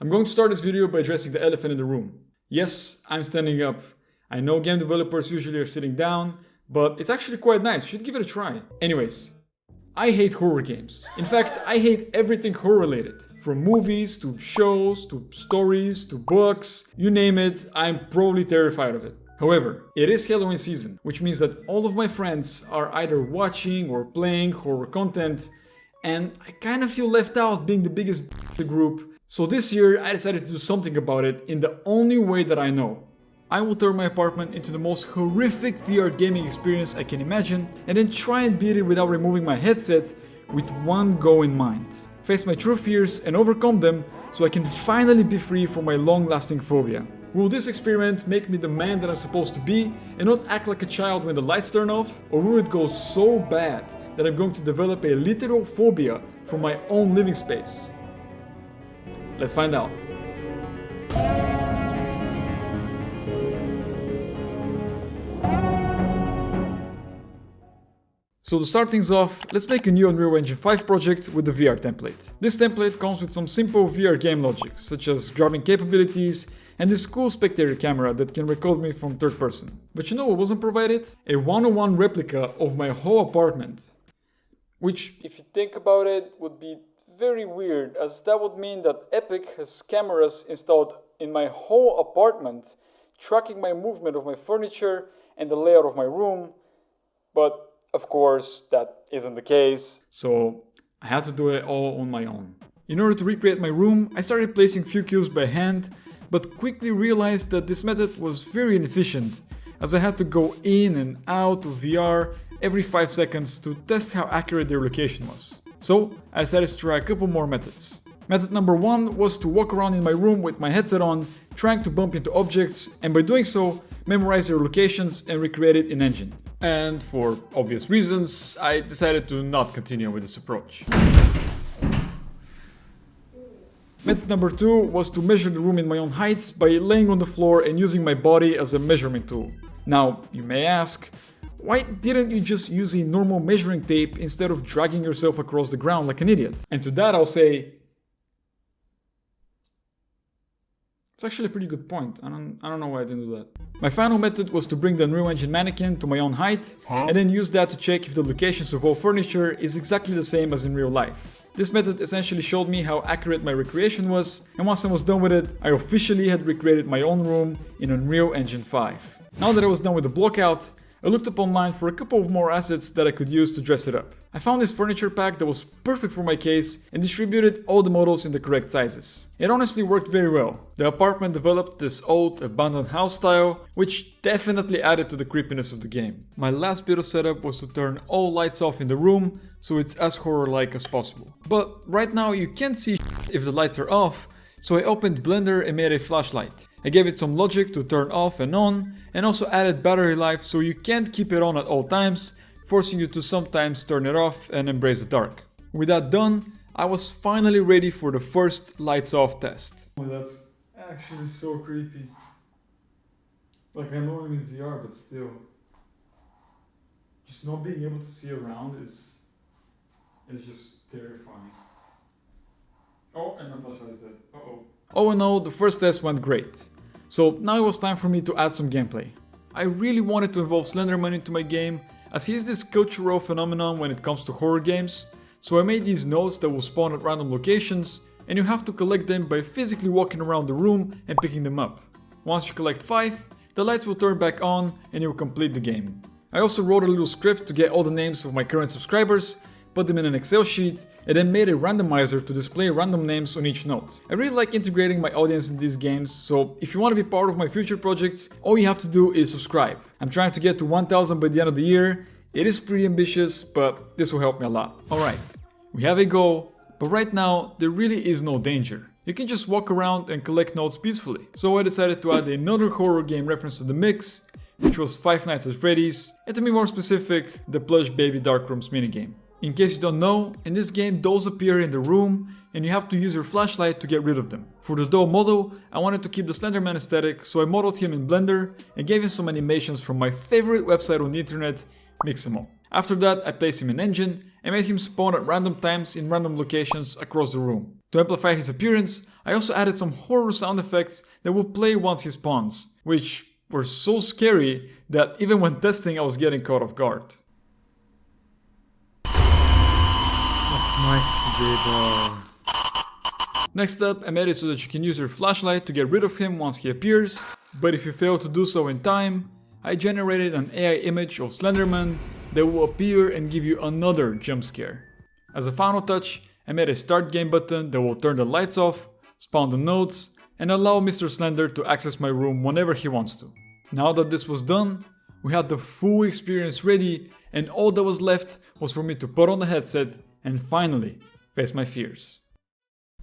I'm going to start this video by addressing the elephant in the room. Yes, I'm standing up. I know game developers usually are sitting down, but it's actually quite nice. You should give it a try. Anyways, I hate horror games. In fact, I hate everything horror related. From movies, to shows, to stories, to books, you name it, I'm probably terrified of it. However, it is Halloween season, which means that all of my friends are either watching or playing horror content, and I kind of feel left out being the biggest in the group. So this year I decided to do something about it in the only way that I know. I will turn my apartment into the most horrific VR gaming experience I can imagine, and then try and beat it without removing my headset, with one goal in mind. Face my true fears and overcome them so I can finally be free from my long-lasting phobia. Will this experiment make me the man that I'm supposed to be and not act like a child when the lights turn off? Or will it go so bad that I'm going to develop a literal phobia from my own living space? Let's find out. So to start things off, let's make a new Unreal Engine 5 project with the VR template. This template comes with some simple VR game logic, such as grabbing capabilities and this cool spectator camera that can record me from third person. But you know what wasn't provided? A one-on-one replica of my whole apartment. Which, if you think about it, would be very weird, as that would mean that Epic has cameras installed in my whole apartment, tracking my movement of my furniture and the layout of my room. But of course, that isn't the case, so I had to do it all on my own. In order to recreate my room, I started placing few cubes by hand, but quickly realized that this method was very inefficient, as I had to go in and out of VR every 5 seconds to test how accurate their location was. So I decided to try a couple more methods. Method number 1 was to walk around in my room with my headset on, trying to bump into objects, and by doing so, memorize their locations and recreate it in Engine. And for obvious reasons, I decided to not continue with this approach. Method number 2 was to measure the room in my own height by laying on the floor and using my body as a measurement tool. Now, you may ask, why didn't you just use a normal measuring tape instead of dragging yourself across the ground like an idiot? And to that I'll say, it's actually a pretty good point. I don't know why I didn't do that. My final method was to bring the Unreal Engine mannequin to my own height and then use that to check if the locations of all furniture is exactly the same as in real life. This method essentially showed me how accurate my recreation was, and once I was done with it, I officially had recreated my own room in Unreal Engine 5. Now that I was done with the blockout, I looked up online for a couple of more assets that I could use to dress it up. I found this furniture pack that was perfect for my case and distributed all the models in the correct sizes. It honestly worked very well. The apartment developed this old abandoned house style, which definitely added to the creepiness of the game. My last bit of setup was to turn all lights off in the room so it's as horror-like as possible. But right now you can't see if the lights are off, so I opened Blender and made a flashlight. I gave it some logic to turn off and on, and also added battery life so you can't keep it on at all times, forcing you to sometimes turn it off and embrace the dark. With that done, I was finally ready for the first lights off test. Oh, that's actually so creepy. Like, I know I'm in VR, but still. Just not being able to see around is just terrifying. Oh, and my flashlight is dead. Uh-oh. All in all, the first test went great. So now it was time for me to add some gameplay. I really wanted to involve Slenderman into my game, as he is this cultural phenomenon when it comes to horror games, so I made these nodes that will spawn at random locations, and you have to collect them by physically walking around the room and picking them up. Once you collect 5, the lights will turn back on and you will complete the game. I also wrote a little script to get all the names of my current subscribers, put them in an Excel sheet, and then made a randomizer to display random names on each node. I really like integrating my audience in these games, so if you want to be part of my future projects, all you have to do is subscribe. I'm trying to get to 1000 by the end of the year. It is pretty ambitious, but this will help me a lot. Alright, we have a goal, but right now there really is no danger. You can just walk around and collect nodes peacefully. So I decided to add another horror game reference to the mix, which was Five Nights at Freddy's, and to be more specific, the Plush Baby Darkrooms minigame. In case you don't know, in this game dolls appear in the room and you have to use your flashlight to get rid of them. For the doll model, I wanted to keep the Slenderman aesthetic, so I modeled him in Blender and gave him some animations from my favorite website on the internet, Mixamo. After that, I placed him in Engine and made him spawn at random times in random locations across the room. To amplify his appearance, I also added some horror sound effects that will play once he spawns, which were so scary that even when testing I was getting caught off guard. Next up, I made it so that you can use your flashlight to get rid of him once he appears, but if you fail to do so in time, I generated an AI image of Slenderman that will appear and give you another jump scare. As a final touch, I made a start game button that will turn the lights off, spawn the nodes, and allow Mr. Slender to access my room whenever he wants to. Now that this was done, we had the full experience ready, and all that was left was for me to put on the headset and finally face my fears.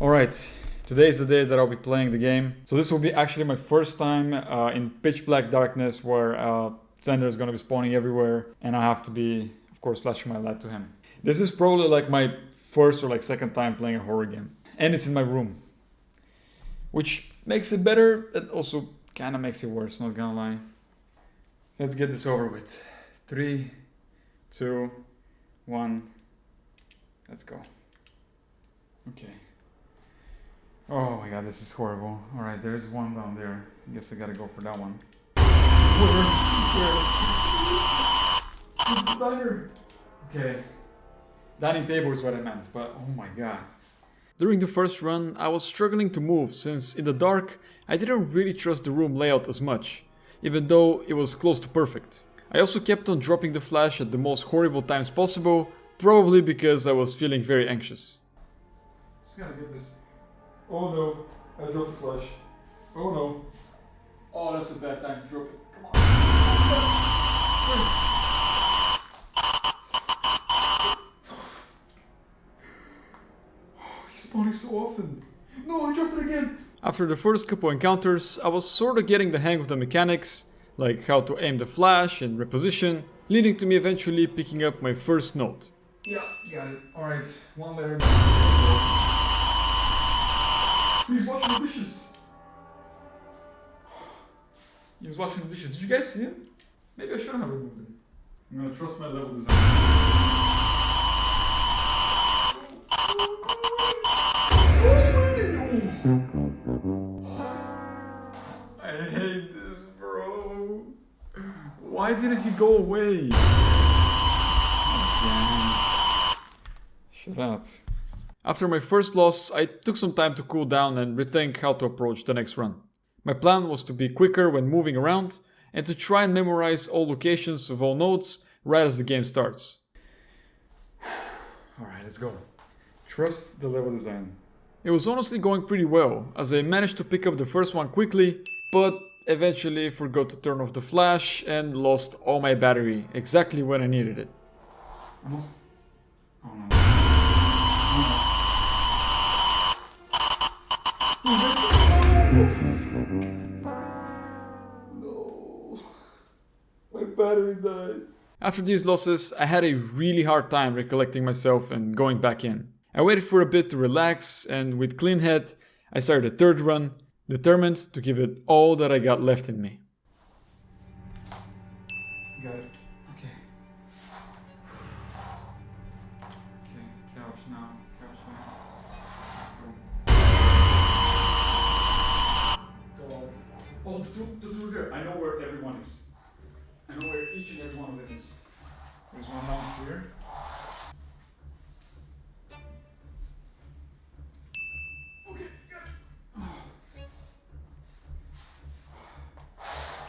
Alright, today is the day that I'll be playing the game. So this will be actually my first time in pitch black darkness where Slender is gonna be spawning everywhere and I have to be, of course, flashing my light to him. This is probably like my first or second time playing a horror game. And it's in my room. Which makes it better, it also kinda makes it worse, not gonna lie. Let's get this over with. 3, 2, 1, let's go. Okay. Oh my god, this is horrible. Alright, there's one down there. I guess I gotta go for that one. Where? Where's the diner? Okay. Dining table is what I meant, but oh my god. During the first run, I was struggling to move since in the dark, I didn't really trust the room layout as much, even though it was close to perfect. I also kept on dropping the flash at the most horrible times possible, probably because I was feeling very anxious. Just gotta get this. Oh no, I dropped the flash. Oh no. Oh, that's a bad time to drop it. Come on. He's spawning so often. No, I dropped it again. After the first couple encounters, I was sort of getting the hang of the mechanics, like how to aim the flash and reposition, leading to me eventually picking up my first node. Yeah, got it. Alright, one layer. He's washing the dishes. He was washing the dishes. Did you guys see him? Maybe I shouldn't have removed him. I'm gonna trust my level design. I hate this, bro. Why didn't he go away? Oh, shut up. After my first loss, I took some time to cool down and rethink how to approach the next run. My plan was to be quicker when moving around and to try and memorize all locations of all nodes right as the game starts. Alright, let's go. Trust the level design. It was honestly going pretty well, as I managed to pick up the first one quickly, but eventually forgot to turn off the flash and lost all my battery exactly when I needed it. Almost. Oh no. No. My battery died. After these losses, I had a really hard time recollecting myself and going back in. I waited for a bit to relax, and with clean head, I started a third run, determined to give it all that I got left in me. Got it. Okay. Okay, couch now. Couch now. Go. Oh, the two there. I know where everyone is. I know where each and every one of them is. There's one down here.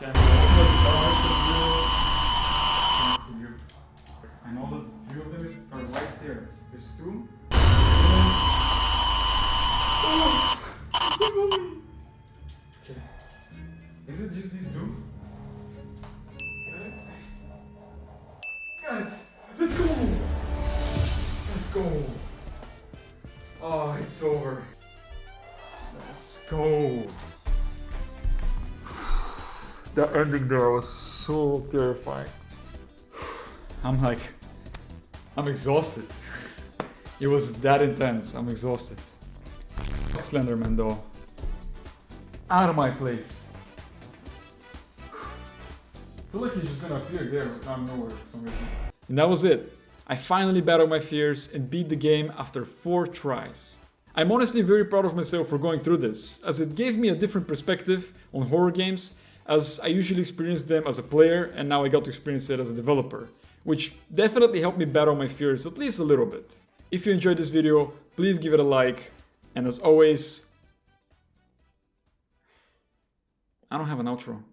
Okay, I know that three of them are right there. There's two. Okay. Is it just these two? Got it. Let's go. Let's go. Oh, it's over. Let's go. That ending there was so terrifying. I'm exhausted. It was that intense. I'm exhausted. Slenderman though. Out of my place. I feel like he's just gonna appear there out of nowhere for some reason. And that was it. I finally battled my fears and beat the game after 4 tries. I'm honestly very proud of myself for going through this, as it gave me a different perspective on horror games, as I usually experience them as a player and now I got to experience it as a developer, which definitely helped me battle my fears at least a little bit. If you enjoyed this video, please give it a like, and as always, I don't have an outro.